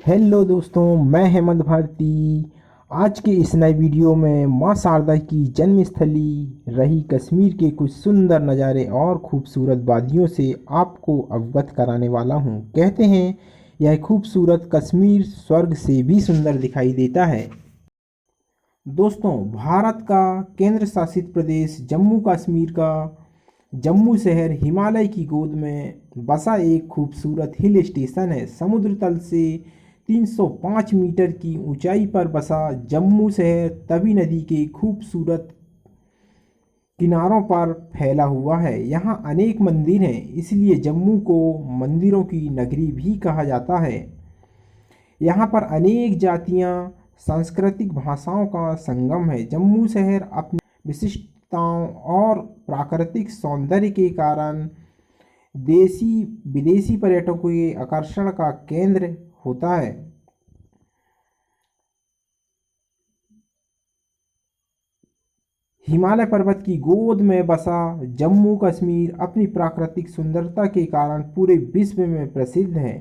Hello दोस्तों, मैं हेमंत भारती। आज के इस नए वीडियो में मां शारदा की जन्मस्थली रही कश्मीर के कुछ सुंदर नज़ारे और खूबसूरत वादियों से आपको अवगत कराने वाला हूं। कहते हैं यह खूबसूरत कश्मीर स्वर्ग से भी सुंदर दिखाई देता है। दोस्तों, भारत का केंद्र शासित प्रदेश जम्मू कश्मीर का जम्मू शहर हिमालय की गोद में बसा एक खूबसूरत हिल स्टेशन है। समुद्र तल से 305 मीटर की ऊंचाई पर बसा जम्मू शहर तवी नदी के खूबसूरत किनारों पर फैला हुआ है। यहाँ अनेक मंदिर हैं, इसलिए जम्मू को मंदिरों की नगरी भी कहा जाता है। यहाँ पर अनेक जातियाँ, सांस्कृतिक भाषाओं का संगम है। जम्मू शहर अपनी विशिष्टताओं और प्राकृतिक सौंदर्य के कारण देशी विदेशी पर्यटकों के आकर्षण का केंद्र होता है। हिमालय पर्वत की गोद में बसा जम्मू कश्मीर अपनी प्राकृतिक सुंदरता के कारण पूरे विश्व में प्रसिद्ध है।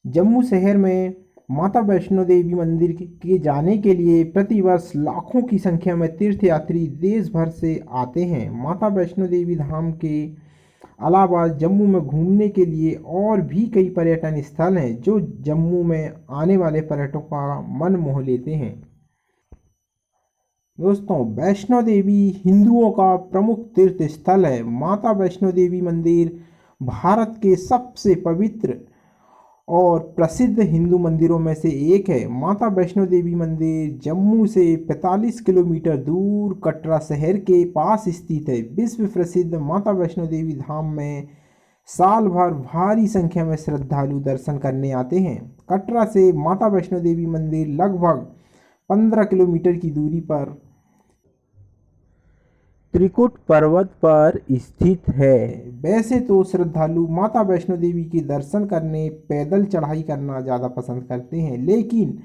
जम्मू शहर में माता वैष्णो देवी मंदिर के जाने के लिए प्रतिवर्ष लाखों की संख्या में तीर्थयात्री देश भर से आते हैं। माता वैष्णो देवी धाम के अलावा जम्मू में घूमने के लिए और भी कई पर्यटन स्थल हैं जो जम्मू में आने वाले पर्यटकों का मन मोह लेते हैं। दोस्तों, वैष्णो देवी हिंदुओं का प्रमुख तीर्थ स्थल है। माता वैष्णो देवी मंदिर भारत के सबसे पवित्र और प्रसिद्ध हिंदू मंदिरों में से एक है। माता वैष्णो देवी मंदिर जम्मू से 45 किलोमीटर दूर कटरा शहर के पास स्थित है। विश्व प्रसिद्ध माता वैष्णो देवी धाम में साल भर भारी संख्या में श्रद्धालु दर्शन करने आते हैं। कटरा से माता वैष्णो देवी मंदिर लगभग 15 किलोमीटर की दूरी पर त्रिकुट पर्वत पर स्थित है। वैसे तो श्रद्धालु माता वैष्णो देवी के दर्शन करने पैदल चढ़ाई करना ज़्यादा पसंद करते हैं, लेकिन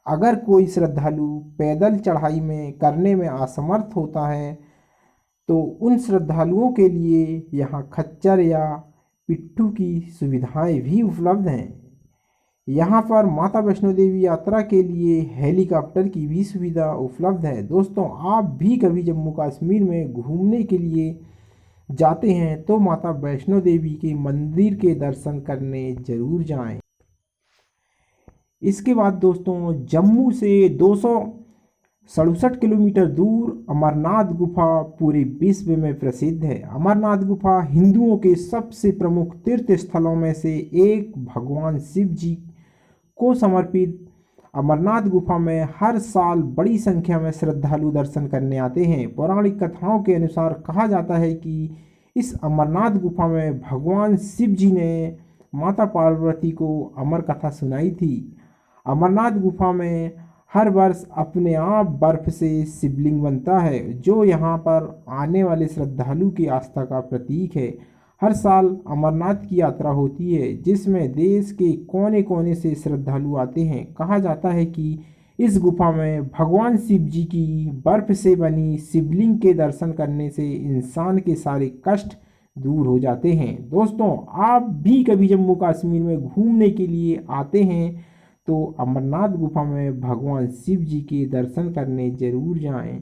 अगर कोई श्रद्धालु पैदल चढ़ाई में करने में असमर्थ होता है तो उन श्रद्धालुओं के लिए यहाँ खच्चर या पिट्ठू की सुविधाएं भी उपलब्ध हैं। यहाँ पर माता वैष्णो देवी यात्रा के लिए हेलीकॉप्टर की भी सुविधा उपलब्ध है। दोस्तों, आप भी कभी जम्मू कश्मीर में घूमने के लिए जाते हैं तो माता वैष्णो देवी के मंदिर के दर्शन करने जरूर जाएं। इसके बाद दोस्तों, जम्मू से 267 किलोमीटर दूर अमरनाथ गुफा पूरे विश्व में प्रसिद्ध है। अमरनाथ गुफा हिंदुओं के सबसे प्रमुख तीर्थ स्थलों में से एक भगवान शिव जी को समर्पित अमरनाथ गुफा में हर साल बड़ी संख्या में श्रद्धालु दर्शन करने आते हैं। पौराणिक कथाओं के अनुसार कहा जाता है कि इस अमरनाथ गुफा में भगवान शिव जी ने माता पार्वती को अमर कथा सुनाई थी। अमरनाथ गुफा में हर वर्ष अपने आप बर्फ से शिवलिंग बनता है, जो यहाँ पर आने वाले श्रद्धालु की आस्था का प्रतीक है। हर साल अमरनाथ की यात्रा होती है जिसमें देश के कोने कोने से श्रद्धालु आते हैं। कहा जाता है कि इस गुफा में भगवान शिव जी की बर्फ से बनी शिवलिंग के दर्शन करने से इंसान के सारे कष्ट दूर हो जाते हैं। दोस्तों, आप भी कभी जम्मू कश्मीर में घूमने के लिए आते हैं तो अमरनाथ गुफा में भगवान शिव जी के दर्शन करने जरूर जाएं।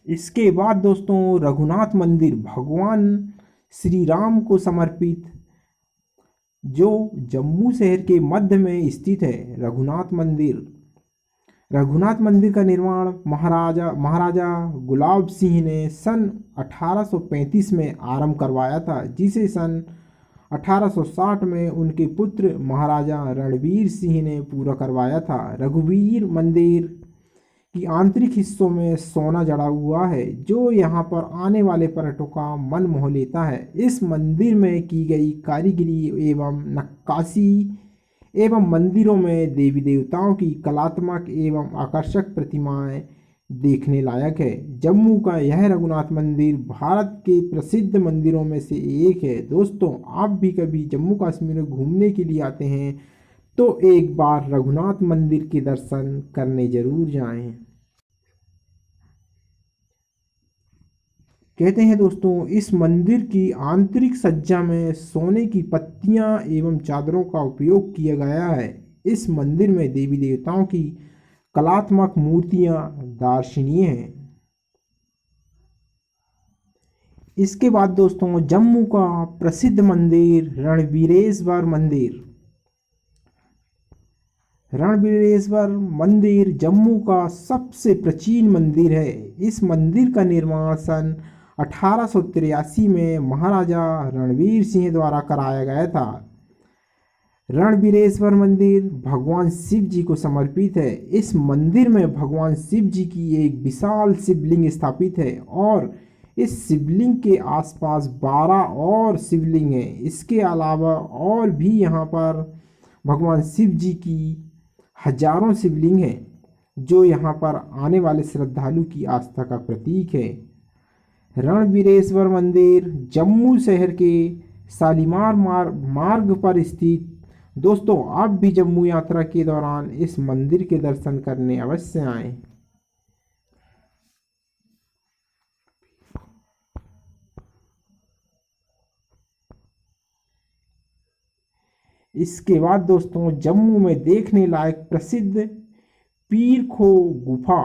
इसके बाद दोस्तों, रघुनाथ मंदिर भगवान श्री राम को समर्पित जो जम्मू शहर के मध्य में स्थित है। रघुनाथ मंदिर का निर्माण महाराजा गुलाब सिंह ने सन 1835 में आरंभ करवाया था, जिसे सन 1860 में उनके पुत्र महाराजा रणवीर सिंह ने पूरा करवाया था। रघुवीर मंदिर की आंतरिक हिस्सों में सोना जड़ा हुआ है जो यहाँ पर आने वाले पर्यटकों का मन मोह लेता है। इस मंदिर में की गई कारीगरी एवं नक्काशी एवं मंदिरों में देवी देवताओं की कलात्मक एवं आकर्षक प्रतिमाएं देखने लायक है। जम्मू का यह रघुनाथ मंदिर भारत के प्रसिद्ध मंदिरों में से एक है। दोस्तों, आप भी कभी जम्मू कश्मीर में घूमने के लिए आते हैं तो एक बार रघुनाथ मंदिर के दर्शन करने जरूर जाएं। कहते हैं दोस्तों, इस मंदिर की आंतरिक सज्जा में सोने की पत्तियां एवं चादरों का उपयोग किया गया है। इस मंदिर में देवी देवताओं की कलात्मक मूर्तियां दर्शनीय हैं। इसके बाद दोस्तों, जम्मू का प्रसिद्ध मंदिर रणबीरेश्वर मंदिर। रणबीरेश्वर मंदिर जम्मू का सबसे प्राचीन मंदिर है। इस मंदिर का निर्माण सन 1883 में महाराजा रणवीर सिंह द्वारा कराया गया था। रणबीरेश्वर मंदिर भगवान शिव जी को समर्पित है। इस मंदिर में भगवान शिव जी की एक विशाल शिवलिंग स्थापित है और इस शिवलिंग के आसपास 12 और शिवलिंग हैं। इसके अलावा और भी यहाँ पर भगवान शिव जी की हजारों शिवलिंग हैं, जो यहाँ पर आने वाले श्रद्धालु की आस्था का प्रतीक है। रणबीरेश्वर मंदिर जम्मू शहर के शालीमार मार्ग पर स्थित। दोस्तों, आप भी जम्मू यात्रा के दौरान इस मंदिर के दर्शन करने अवश्य आएं। इसके बाद दोस्तों, जम्मू में देखने लायक प्रसिद्ध पीर खो गुफा।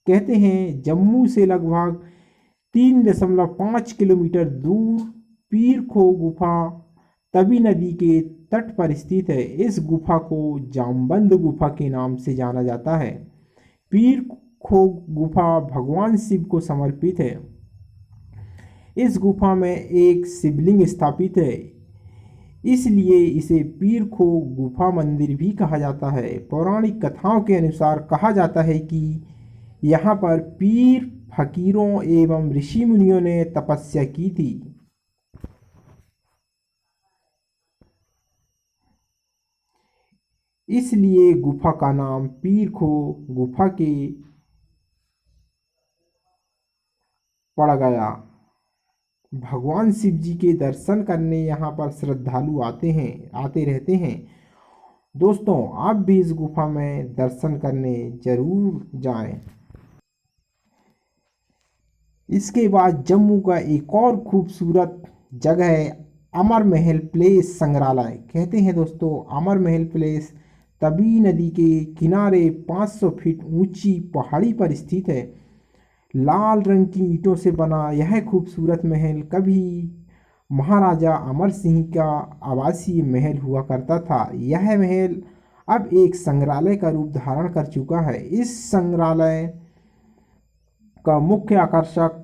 कहते हैं जम्मू से लगभग 3.5 किलोमीटर दूर पीर खो गुफा तवी नदी के तट पर स्थित है। इस गुफा को जामबंद गुफा के नाम से जाना जाता है। पीर खो गुफा भगवान शिव को समर्पित है। इस गुफा में एक शिवलिंग स्थापित है, इसलिए इसे पीर खो गुफा मंदिर भी कहा जाता है। पौराणिक कथाओं के अनुसार कहा जाता है कि यहाँ पर पीर, फकीरों एवं ऋषि मुनियों ने तपस्या की थी। इसलिए गुफा का नाम पीर खो गुफा के पड़ गया। भगवान शिव जी के दर्शन करने यहाँ पर श्रद्धालु आते रहते हैं। दोस्तों, आप भी इस गुफा में दर्शन करने जरूर जाएं। इसके बाद जम्मू का एक और खूबसूरत जगह है अमर महल प्लेस संग्रहालय। कहते हैं दोस्तों, अमर महल प्लेस तवी नदी के किनारे 500 फीट ऊंची पहाड़ी पर स्थित है। लाल रंग की ईंटों से बना यह खूबसूरत महल कभी महाराजा अमर सिंह का आवासीय महल हुआ करता था। यह महल अब एक संग्रहालय का रूप धारण कर चुका है। इस संग्रहालय का मुख्य आकर्षक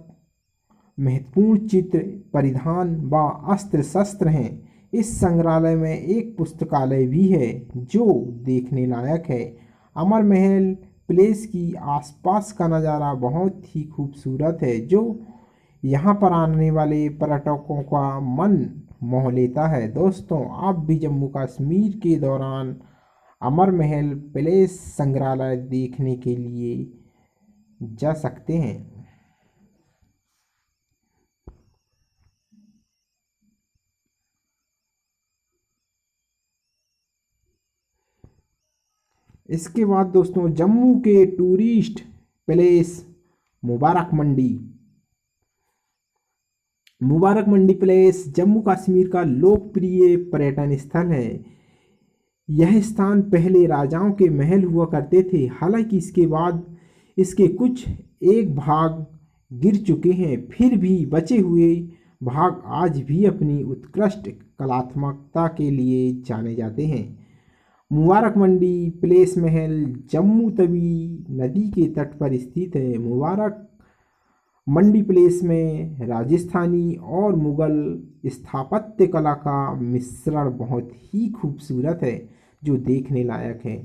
महत्वपूर्ण चित्र, परिधान व अस्त्र शस्त्र हैं। इस संग्रहालय में एक पुस्तकालय भी है जो देखने लायक है। अमर महल प्लेस की आसपास का नज़ारा बहुत ही खूबसूरत है, जो यहाँ पर आने वाले पर्यटकों का मन मोह लेता है। दोस्तों, आप भी जम्मू कश्मीर के दौरान अमर महल प्लेस संग्रहालय देखने के लिए जा सकते हैं। इसके बाद दोस्तों, जम्मू के tourist place Mubarak Mandi. Mubarak Mandi place Jammu Kashmir का लोकप्रिय पर्यटन स्थल है। यह स्थान पहले राजाओं के महल हुआ करते थे, हालांकि इसके बाद इसके कुछ एक भाग गिर चुके हैं, फिर भी बचे हुए भाग आज भी अपनी उत्कृष्ट कलात्मकता के लिए जाने जाते हैं। मुबारक मंडी प्लेस महल जम्मू तवी नदी के तट पर स्थित है। मुबारक मंडी प्लेस में राजस्थानी और मुगल स्थापत्य कला का मिश्रण बहुत ही खूबसूरत है, जो देखने लायक है।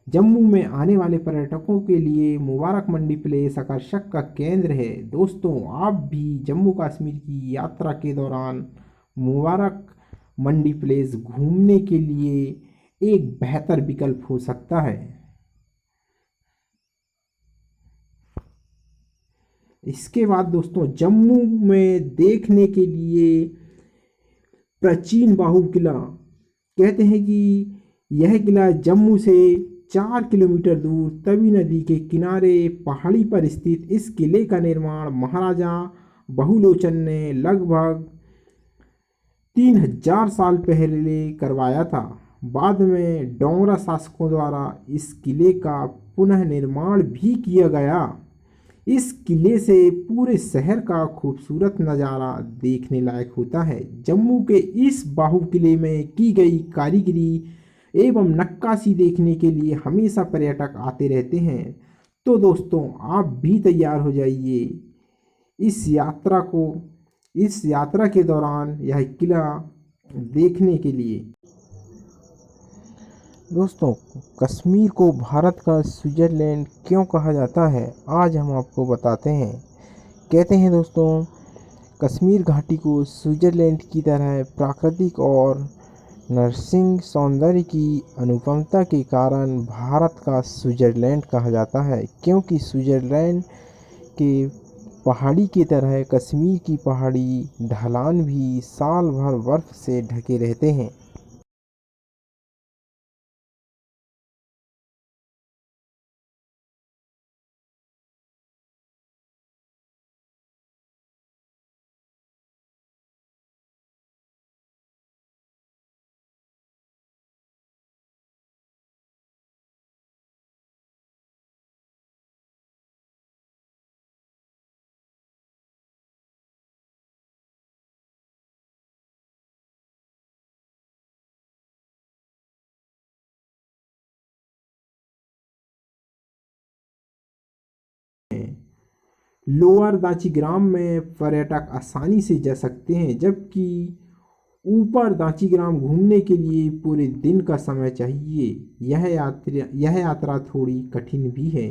जम्मू में आने वाले पर्यटकों के लिए मुबारक मंडी प्लेस आकर्षक का केंद्र है। दोस्तों, आप भी जम्मू कश्मीर की यात्रा के दौरान मुबारक मंडी प्लेस घूमने के लिए एक बेहतर विकल्प हो सकता है। इसके बाद दोस्तों जम्मू में देखने के लिए प्राचीन बाहु किला, कहते हैं कि यह किला जम्मू से 4 किलोमीटर दूर तवी नदी के किनारे पहाड़ी पर स्थित इस किले का निर्माण महाराजा बहुलोचन ने लगभग 3000 साल पहले करवाया था। बाद में डोगरा शासकों द्वारा इस किले का पुनः निर्माण भी किया गया। इस किले से पूरे शहर का खूबसूरत नज़ारा देखने लायक होता है। जम्मू के इस बाहु किले में की गई कारीगरी एवं नक्काशी देखने के लिए हमेशा पर्यटक आते रहते हैं। तो दोस्तों आप भी तैयार हो जाइए इस यात्रा के दौरान यह किला देखने के लिए। दोस्तों कश्मीर को भारत का स्विट्ज़रलैंड क्यों कहा जाता है, आज हम आपको बताते हैं। कहते हैं दोस्तों कश्मीर घाटी को स्विट्ज़रलैंड की तरह प्राकृतिक और नरसिंह सौंदर्य की अनुपमता के कारण भारत का स्विट्ज़रलैंड कहा जाता है, क्योंकि स्विट्ज़रलैंड के पहाड़ी की तरह कश्मीर की पहाड़ी ढलान भी साल भर बर्फ से ढके रहते हैं। लोअर दांचीग्राम में पर्यटक आसानी से जा सकते हैं, जबकि ऊपर दांचीग्राम घूमने के लिए पूरे दिन का समय चाहिए। यह यात्रा थोड़ी कठिन भी है।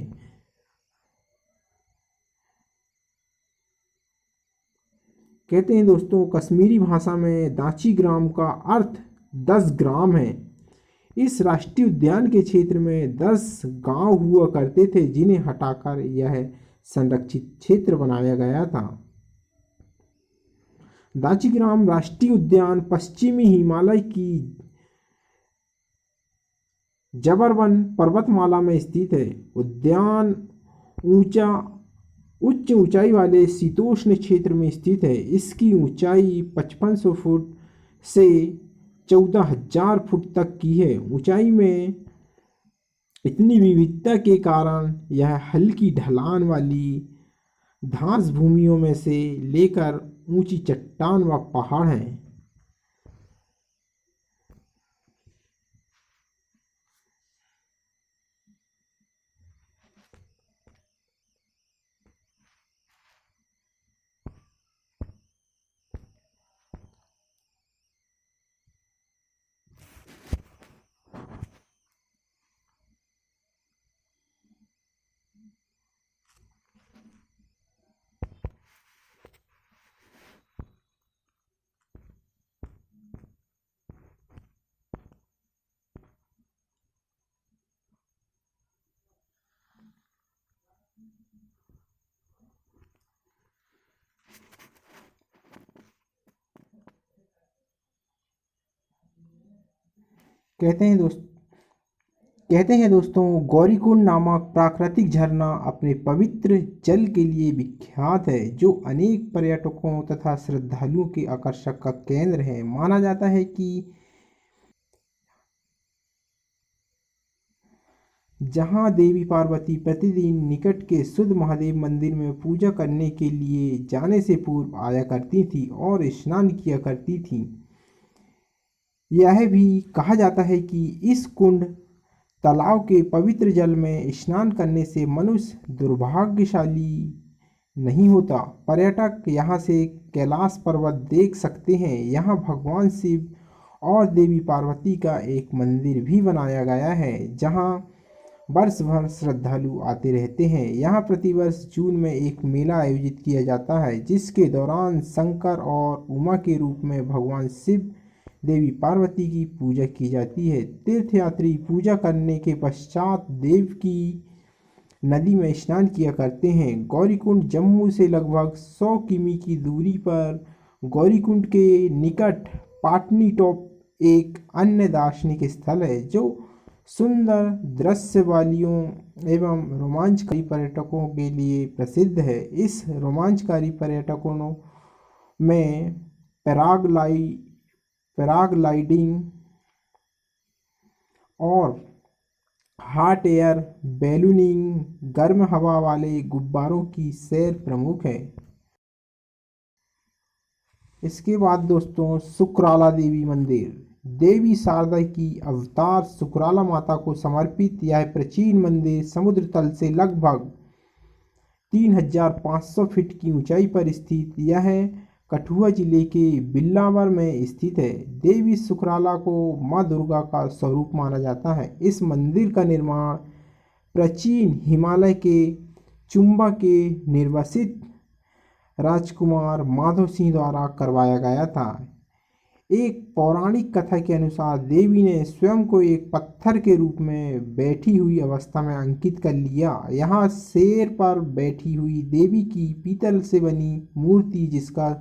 कहते हैं दोस्तों कश्मीरी भाषा में दांचीग्राम का अर्थ 10 ग्राम है। इस राष्ट्रीय उद्यान के क्षेत्र में 10 गांव हुआ करते थे, जिन्हें हटाकर यह संरक्षित क्षेत्र बनाया गया था। दांचीग्राम राष्ट्रीय उद्यान पश्चिमी हिमालय की जबरवन पर्वतमाला में स्थित है। उद्यान उच्च ऊंचाई वाले शीतोष्ण क्षेत्र में स्थित है। इसकी ऊंचाई 5500 फुट से 14000 फुट तक की है। ऊंचाई में इतनी विविधता के कारण यह हल्की ढलान वाली घास भूमियों में से लेकर ऊंची चट्टान व पहाड़ हैं। कहते हैं दोस्तों गौरीकुंड नामक प्राकृतिक झरना अपने पवित्र जल के लिए विख्यात है, जो अनेक पर्यटकों तथा श्रद्धालुओं के आकर्षण का केंद्र है। माना जाता है कि जहां देवी पार्वती प्रतिदिन निकट के शुद्ध महादेव मंदिर में पूजा करने के लिए जाने से पूर्व आया करती थी और स्नान किया करती थी। यह भी कहा जाता है कि इस कुंड तालाब के पवित्र जल में स्नान करने से मनुष्य दुर्भाग्यशाली नहीं होता। पर्यटक यहाँ से कैलाश पर्वत देख सकते हैं। यहाँ भगवान शिव और देवी पार्वती का एक मंदिर भी बनाया गया है, जहाँ वर्ष भर श्रद्धालु आते रहते हैं। यहाँ प्रतिवर्ष जून में एक मेला आयोजित किया जाता है, जिसके दौरान शंकर और उमा के रूप में भगवान शिव देवी पार्वती की पूजा की जाती है। तीर्थयात्री पूजा करने के पश्चात देव की नदी में स्नान किया करते हैं। गौरीकुंड जम्मू से लगभग 100 किमी की दूरी पर गौरीकुंड के निकट पाटनी टॉप एक अन्य दार्शनिक स्थल है जो सुंदर दृश्य वालियों एवं रोमांचकारी पर्यटकों के लिए प्रसिद्ध है। इस रोमांचकारी पर्यटकों में पैराग्लाइडिंग और हॉट एयर बैलूनिंग, गर्म हवा वाले गुब्बारों की सैर प्रमुख है। इसके बाद दोस्तों सुकराला देवी मंदिर, देवी शारदा की अवतार सुकराला माता को समर्पित यह प्राचीन मंदिर समुद्र तल से लगभग 3500 फीट की ऊंचाई पर स्थित यह कठुआ जिले के बिल्लावर में स्थित है। देवी सुकराला को मां दुर्गा का स्वरूप माना जाता है। इस मंदिर का निर्माण प्राचीन हिमालय के चुंबा के निर्वासित राजकुमार माधव सिंह द्वारा करवाया गया था। एक पौराणिक कथा के अनुसार देवी ने स्वयं को एक पत्थर के रूप में बैठी हुई अवस्था में अंकित कर लिया। यहाँ शेर पर बैठी हुई देवी की पीतल से बनी मूर्ति जिसका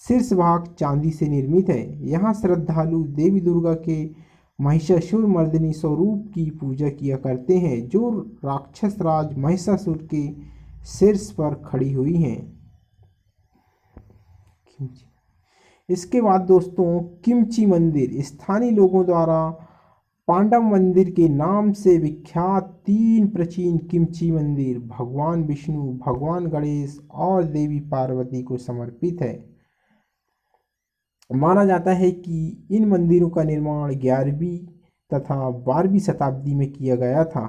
शीर्ष भाग चांदी से निर्मित है। यहाँ श्रद्धालु देवी दुर्गा के महिषासुर मर्दिनी स्वरूप की पूजा किया करते हैं जो राक्षस राज महिषासुर के शीर्ष पर खड़ी हुई हैं। इसके बाद दोस्तों किमची मंदिर, स्थानीय लोगों द्वारा पांडव मंदिर के नाम से विख्यात 3 प्राचीन किमची मंदिर भगवान विष्णु, भगवान गणेश और देवी पार्वती को समर्पित है। माना जाता है कि इन मंदिरों का निर्माण 11वीं तथा 12वीं शताब्दी में किया गया था।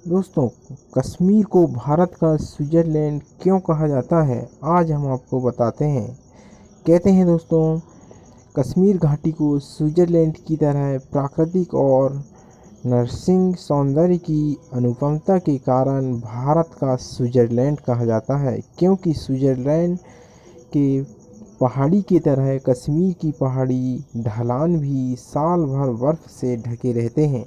दोस्तों कश्मीर को भारत का स्विट्ज़रलैंड क्यों कहा जाता है, आज हम आपको बताते हैं। कहते हैं दोस्तों कश्मीर घाटी को स्विट्ज़रलैंड की तरह प्राकृतिक और नरसिंह सौंदर्य की अनुपमता के कारण भारत का स्विट्ज़रलैंड कहा जाता है, क्योंकि स्विट्ज़रलैंड के पहाड़ी की तरह कश्मीर की पहाड़ी ढलान भी साल भर बर्फ से ढके रहते हैं।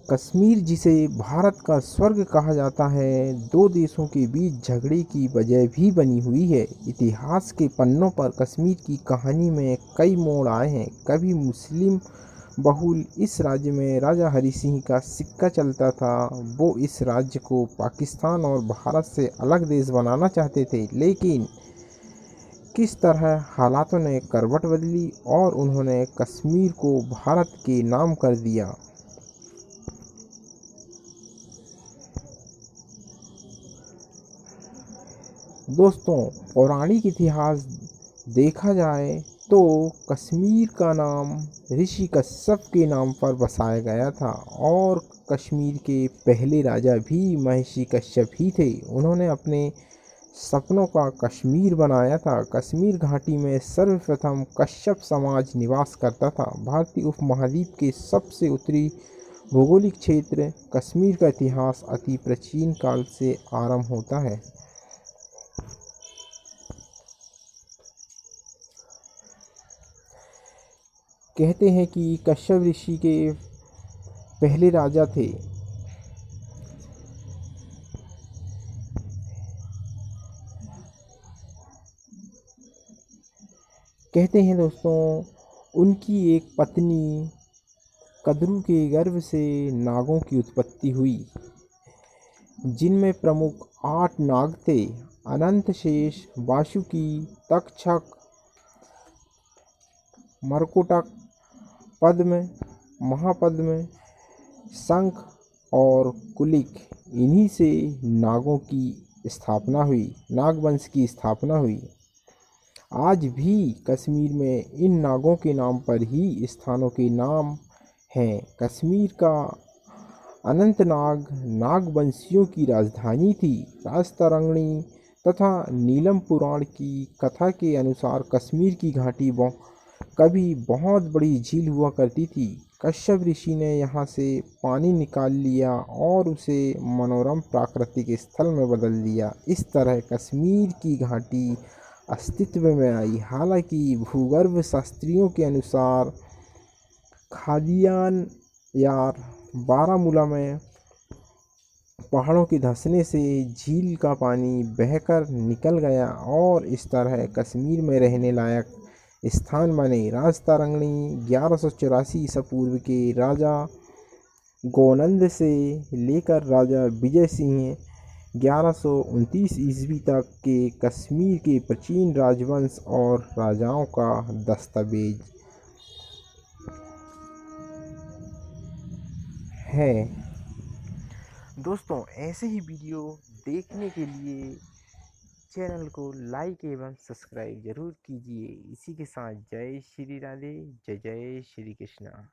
कश्मीर जिसे भारत का स्वर्ग कहा जाता है, 2 देशों के बीच झगड़े की वजह भी बनी हुई है। इतिहास के पन्नों पर कश्मीर की कहानी में कई मोड़ आए हैं। कभी मुस्लिम बहुल इस राज्य में राजा हरि सिंह का सिक्का चलता था। वो इस राज्य को पाकिस्तान और भारत से अलग देश बनाना चाहते थे, लेकिन किस तरह हालातों ने करवट बदली और उन्होंने कश्मीर को भारत के नाम कर दिया। दोस्तों पौराणिक इतिहास देखा जाए तो कश्मीर का नाम ऋषि कश्यप के नाम पर बसाया गया था और कश्मीर के पहले राजा भी महर्षि कश्यप ही थे। उन्होंने अपने सपनों का कश्मीर बनाया था। कश्मीर घाटी में सर्वप्रथम कश्यप समाज निवास करता था। भारतीय उपमहाद्वीप के सबसे उत्तरी भौगोलिक क्षेत्र कश्मीर का इतिहास अति प्राचीन काल से आरंभ होता है। कहते हैं कि कश्यप ऋषि के पहले राजा थे। कहते हैं दोस्तों उनकी एक पत्नी कद्रू के गर्भ से नागों की उत्पत्ति हुई, जिनमें प्रमुख 8 नाग थे: अनंत, शेष, वासुकी, तक्षक, मर्कोटक, पद्म, महापद्म, शंख और कुलिक। इन्हीं से नागों की स्थापना हुई, नागवंश की स्थापना हुई। आज भी कश्मीर में इन नागों के नाम पर ही स्थानों के नाम हैं। कश्मीर का अनंतनाग नागवंशियों की राजधानी थी। राजतरंगिणी तथा नीलम पुराण की कथा के अनुसार कश्मीर की घाटी कभी बहुत बड़ी झील हुआ करती थी। कश्यप ऋषि ने यहाँ से पानी निकाल लिया और उसे मनोरम प्राकृतिक स्थल में बदल दिया। इस तरह कश्मीर की घाटी अस्तित्व में आई। हालांकि भूगर्भ शास्त्रियों के अनुसार खादियान यार बारामूला में पहाड़ों के धंसने से झील का पानी बहकर निकल गया और इस तरह कश्मीर में रहने लायक स्थान बने। राजतरंगिणी 1184 ईसा पूर्व के राजा गोनंद से लेकर राजा विजय सिंह 1129 ईस्वी तक के कश्मीर के प्राचीन राजवंश और राजाओं का दस्तावेज है। दोस्तों, ऐसे ही वीडियो देखने के लिए चैनल को लाइक एवं सब्सक्राइब जरूर कीजिए। इसी के साथ जय श्री राधे, जय जय श्री कृष्णा।